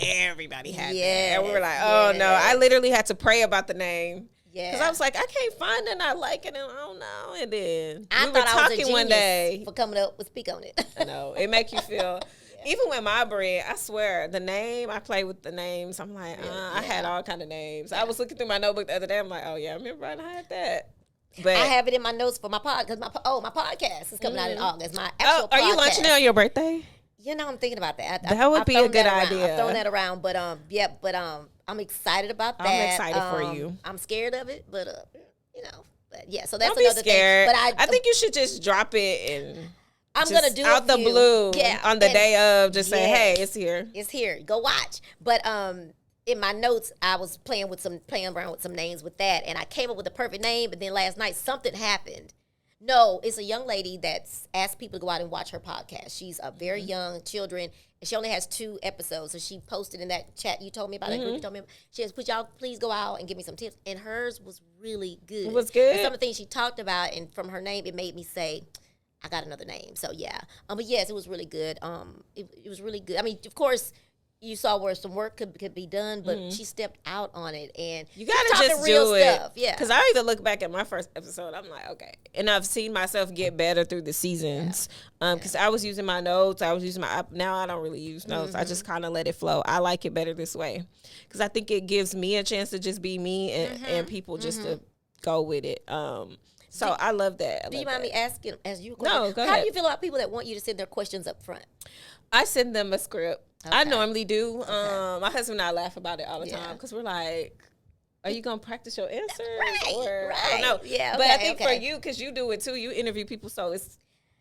Everybody had that, and we were like, oh no, I literally had to pray about the name. Yeah, because I was like, I can't find it. I like it, and I don't know. And then we were talking one day for coming up with speak on it. I know it make you feel. Even with my brand, I swear the name I play with the names. I'm like, I had all kind of names. I was looking through my notebook the other day. I'm like, oh yeah, I remember I had that. But I have it in my notes for my pod because my podcast is coming out in August. My actual are you launching it on your birthday? You know, I'm thinking about that. That would be a good idea. I've thrown that around, but I'm excited about that. I'm excited for you. I'm scared of it, but but yeah. So that's Don't another be scared. thing. But I think you should just drop it and I'm gonna do out the blue. Yeah, on the day of, just say, hey, it's here. It's here. Go watch. But in my notes, I was playing around with some names with that, and I came up with the perfect name. But then last night, something happened. No, it's a young lady that's asked people to go out and watch her podcast. She's a very young children, and she only has 2 episodes. So she posted in that chat you told me about, that group you told me about. She says, y'all please go out and give me some tips. And hers was really good. It was good. And some of the things she talked about, and from her name, it made me say, I got another name. So yeah. But yes, it was really good. It was really good. I mean, of course, you saw where some work could be done, but she stepped out on it, and you gotta just do it. Stuff. Yeah, because I even look back at my first episode, I'm like, okay, and I've seen myself get better through the seasons. Because I was using my notes, I was using my app. Now I don't really use notes. I just kind of let it flow. I like it better this way because I think it gives me a chance to just be me and people just to go with it. So I love that. Do you mind me asking, as you no, go ahead. How do you feel about people that want you to send their questions up front? I send them a script. Okay. I normally do. Okay. My husband and I laugh about it all the time because we're like, are you going to practice your answers? Right. I don't know. Yeah, but I think for you, because you do it too, you interview people, so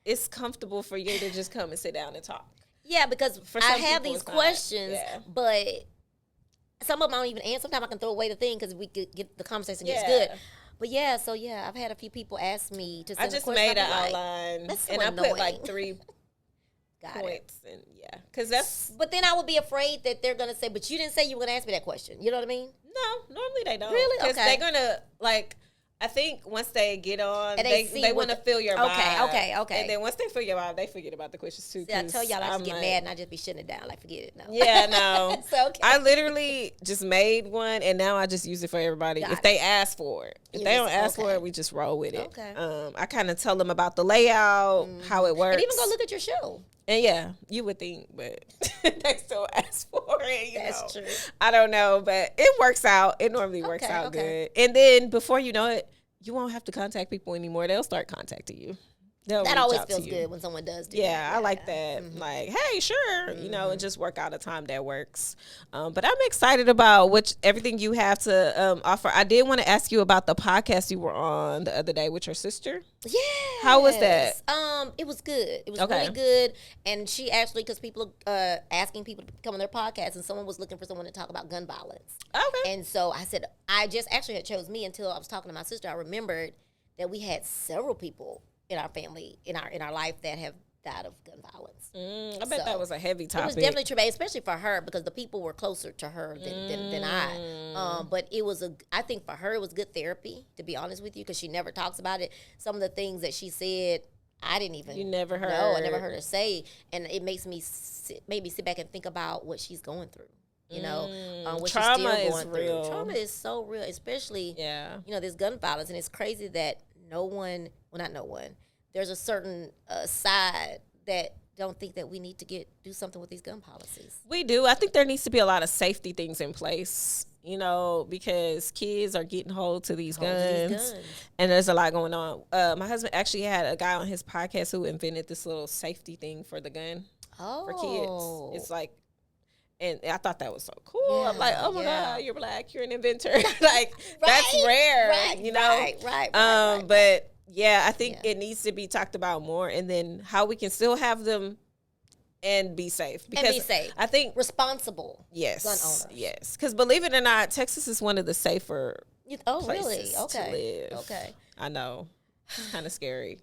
it's comfortable for you to just come and sit down and talk. Yeah, because I have these questions, but some of them I don't even answer. Sometimes I can throw away the thing because we could get the conversation gets good. But I've had a few people ask me to send I just made an outline, so and annoying. I put like 3 points, and because that's. But then I would be afraid that they're gonna say, "But you didn't say you were gonna ask me that question." You know what I mean? No, normally they don't. Really? Because they're gonna like. I think once they get on, and they want to feel your vibe. Okay. And then once they feel your vibe, they forget about the questions too. See, I tell y'all I just get mad and I just be shutting it down. Like, forget it. No. Yeah, no. So, okay. I literally just made one, and now I just use it for everybody if they ask for it. If they don't ask for it, we just roll with it. Okay. I kind of tell them about the layout, how it works. And even go look at your show. And you would think, but they still ask for it. That's true. I don't know, but it works out. It normally works out good. And then before you know it, you won't have to contact people anymore. They'll start contacting you. They'll That reach always out to feels you. good when someone does do Yeah, that. I like that. Like, hey, sure, you know, and just work out a time that works. But I'm excited about everything you have to offer. I did want to ask you about the podcast you were on the other day with your sister. Yeah. How was that? It was good. It was Okay. really good. And she actually, because people asking people to come on their podcast, and someone was looking for someone to talk about gun violence. Okay. And so I said, I just actually had chose me until I was talking to my sister. I remembered that we had several people in our family, in our life, that have died of gun violence. I bet that was a heavy topic. It was definitely true, especially for her, because the people were closer to her than I. But it was I think for her it was good therapy, to be honest with you, because she never talks about it. Some of the things that she said, I didn't even. You never heard. No, I never heard her say, and it makes me made me sit back and think about what she's going through. You know, what Trauma she's still is going real. through. Trauma is so real, especially you know, this gun violence, and it's crazy that not no one. There's a certain side that don't think that we need to do something with these gun policies. We do. I think there needs to be a lot of safety things in place, you know, because kids are getting hold to these guns, and there's a lot going on. My husband actually had a guy on his podcast who invented this little safety thing for the gun for kids. It's like, and I thought that was so cool. I'm like, oh my God, you're black, you're an inventor. Like, that's rare, you know? Right. But yeah, I think it needs to be talked about more, and then how we can still have them and be safe. Because I think responsible gun owners. Yes. Because believe it or not, Texas is one of the safer really? places Okay. to live. Okay. I know. It's kind of scary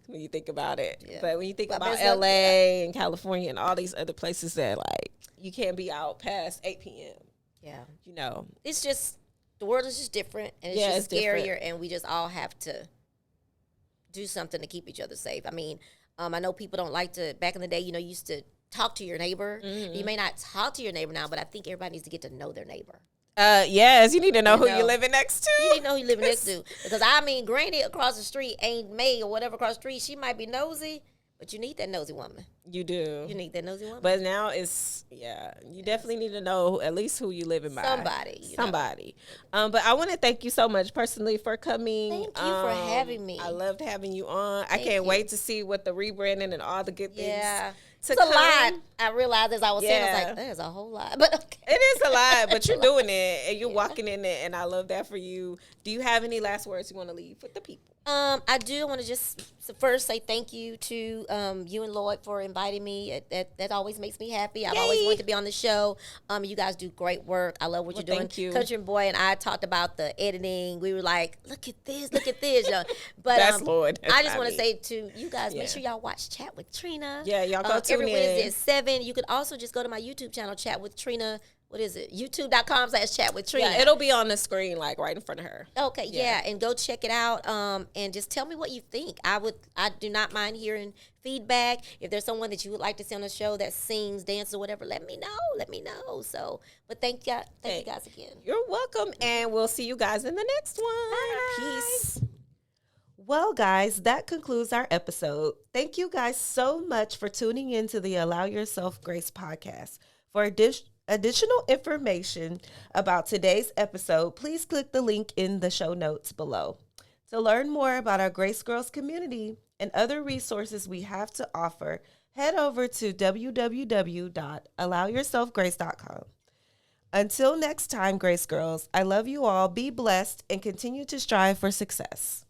when you think about it. Yeah. But when you think about LA and California and all these other places that, like, you can't be out past 8 p.m. Yeah. You know. It's just, the world is just different, and it's just scarier, different. And we just all have to do something to keep each other safe. I mean, I know people don't like to, back in the day, you know, you used to talk to your neighbor. You may not talk to your neighbor now, but I think everybody needs to get to know their neighbor. Yes, you need to know who you're living next to. You need to know who you're living next to. Because, I mean, Granny across the street ain't May or whatever across the street. She might be nosy, but you need that nosy woman. You do. You need that nosy woman. But now you definitely need to know at least who you living by. Somebody. But I want to thank you so much personally for coming. Thank you for having me. I loved having you on. I can't wait to see what the rebranding and all the good things. Yeah. It's a lot. I realized as I was saying, I was like, there's a whole lot. But okay. It is a lot, but you're doing it and you're walking in it, and I love that for you. Do you have any last words you want to leave with the people? I do want to just first say thank you to you and Lloyd for inviting me. That always makes me happy. I've always wanted to be on the show. You guys do great work. I love what you're doing. Thank you. Country Boy and I talked about the editing. We were like, look at this. You know. But that's Lloyd. I just want to say to you guys, make sure y'all watch Chat with Trina. Yeah, y'all go tune every in. Wednesday at 7. You could also just go to my YouTube channel, Chat with Trina. What is it? YouTube.com/Chat with Trina. Yeah, it'll be on the screen, like right in front of her. Okay, yeah, and go check it out. And just tell me what you think. I do not mind hearing feedback. If there's someone that you would like to see on the show that sings, dances, or whatever, let me know. So, but thank you guys again. You're welcome, and we'll see you guys in the next one. Bye. Peace. Well, guys, that concludes our episode. Thank you guys so much for tuning in to the Allow Yourself Grace podcast. For additional information about today's episode, please click the link in the show notes below. To learn more about our Grace Girls community and other resources we have to offer, head over to www.allowyourselfgrace.com. Until next time, Grace Girls, I love you all, be blessed, and continue to strive for success.